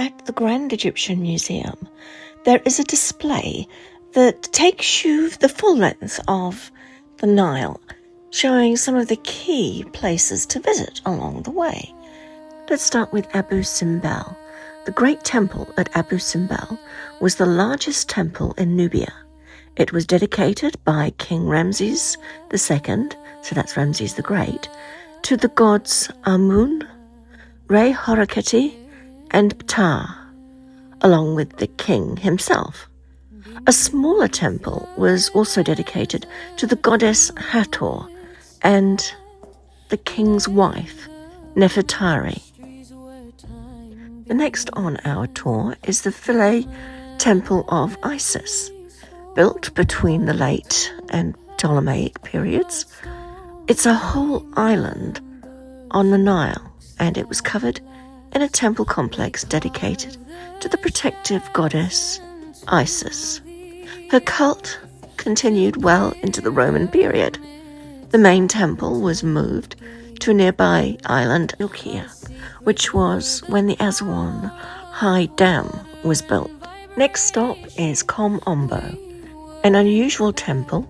at the Grand Egyptian Museum, there is a display that takes you the full length of the Nile, showing some of the key places to visit along the way. Let's start with Abu Simbel. The Great Temple at Abu Simbel was the largest temple in Nubia. It was dedicated by King Ramses II, so that's Ramses the Great, to the gods Amun, Re-Horikati, and Ptah, along with the king himself. A smaller temple was also dedicated to the goddess Hathor and the king's wife, Nefertari. The next on our tour is the Philae Temple of Isis. Built between the late and Ptolemaic periods, it's a whole island on the Nile, and it was covered in a temple complex dedicated to the protective goddess Isis. Her cult continued well into the Roman period. The main temple was moved to a nearby island, Ilkia, which was when the Aswan High Dam was built. Next stop is Kom Ombo, an unusual temple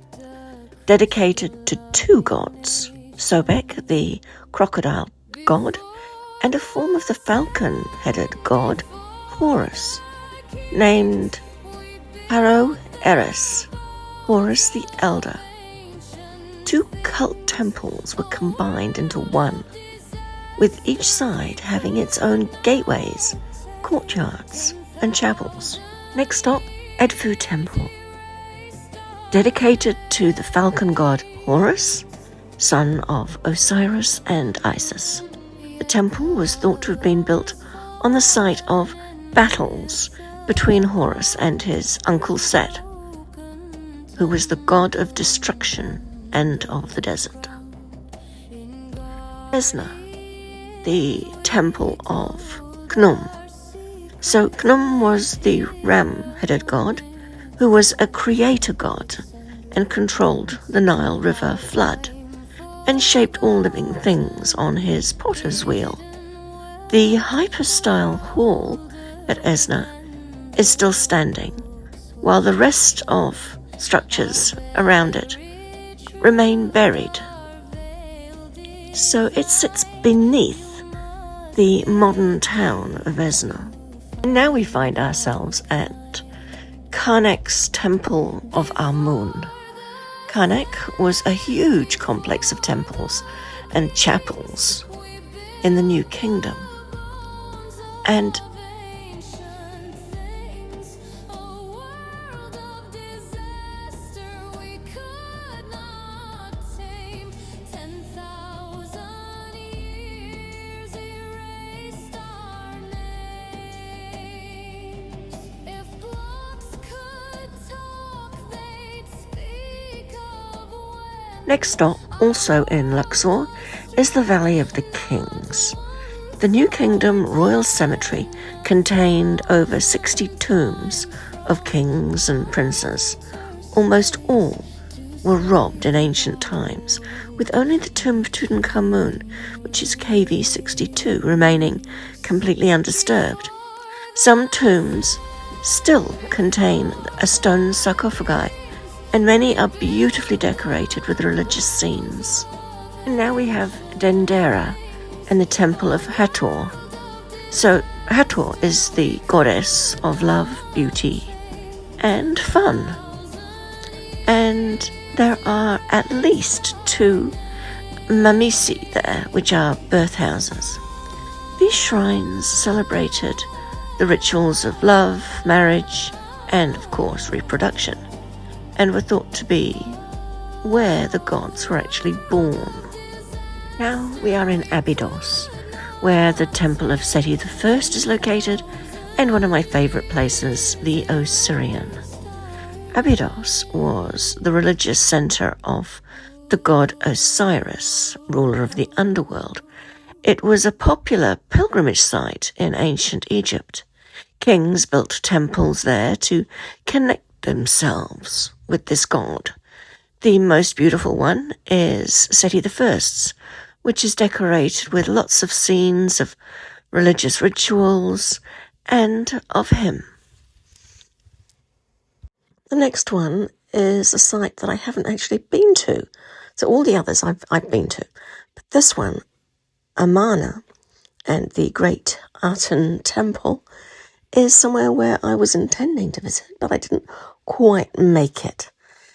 dedicated to two gods, Sobek, the crocodile god, and a form of the falcon-headed god, Horus, named Pharaoh, Horus the Elder. Two cult temples were combined into one, with each side having its own gateways, courtyards, and chapels. Next stop, Edfu Temple. Dedicated to the falcon god Horus, son of Osiris and Isis. The temple was thought to have been built on the site of battles between Horus and his uncle Set, who was the god of destruction and of the desert. Esna, the temple of Khnum. So Khnum was the ram-headed god who was a creator god and controlled the Nile River flood and shaped all living things on his potter's wheel. The hypostyle hall at Esna is still standing, while the rest of structures around it remain buried. So it sits beneath the modern town of Esna. And now we find ourselves at Karnak's Temple of Amun. Karnak was a huge complex of temples and chapels in the New Kingdom. And next stop, also in Luxor, is the Valley of the Kings. The New Kingdom Royal Cemetery contained over 60 tombs of kings and princes. Almost all were robbed in ancient times, with only the tomb of Tutankhamun, which is KV 62, remaining completely undisturbed. Some tombs still contain a stone sarcophagi, and many are beautifully decorated with religious scenes. And now we have Dendera and the Temple of Hathor. So Hathor is the goddess of love, beauty, and fun. And there are at least 2 mamisi there, which are birthhouses. These shrines celebrated the rituals of love, marriage, and of course reproduction, and were thought to be where the gods were actually born. Now we are in Abydos, where the Temple of Seti I is located, and one of my favorite places, the Osirian. Abydos was the religious center of the god Osiris, ruler of the underworld. It was a popular pilgrimage site in ancient Egypt. Kings built temples there to connect themselves with this god. The most beautiful one is Seti I's, which is decorated with lots of scenes of religious rituals and of him. The next one is a site that I haven't actually been to. So all the others I've been to. But this one, Amarna, and the Great Aten Temple, is somewhere where I was intending to visit, but I didn't quite make it.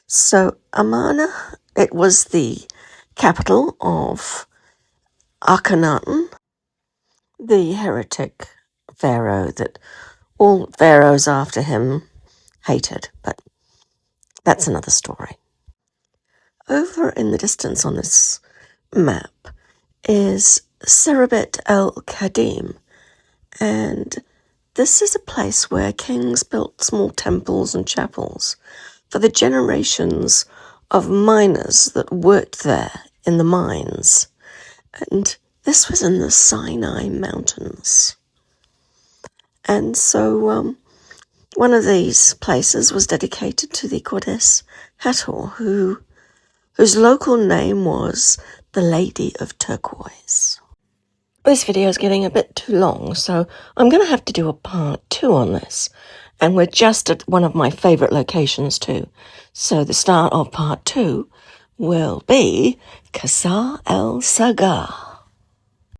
So Amarna, it was the capital of Akhenaten, the heretic pharaoh that all pharaohs after him hated, but that's another story. Over in the distance on this map is Serabet el-Kadim, and this is a place where kings built small temples and chapels for the generations of miners that worked there in the mines. And this was in the Sinai Mountains. And so one of these places was dedicated to the goddess Hathor, whose local name was the Lady of Turquoise. This video is getting a bit too long, so I'm going to have to do a part 2 on this. And we're just at one of my favourite locations too. So the start of part 2 will be Qasr el Sagar.